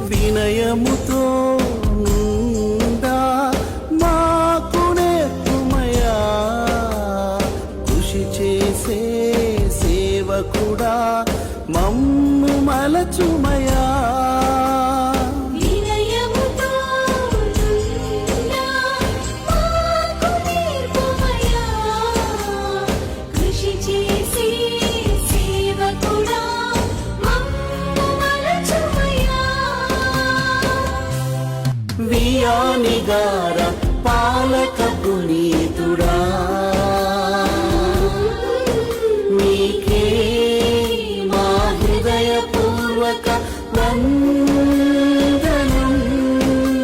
వినయముతో మాకు నేర్పుమయా, కృషి చేసే సేవకుడా మమ్ము మలచుమయా. వియానిగార పాలక పునీతుడా, మీకే మా హృదయపూర్వక వందనాలు.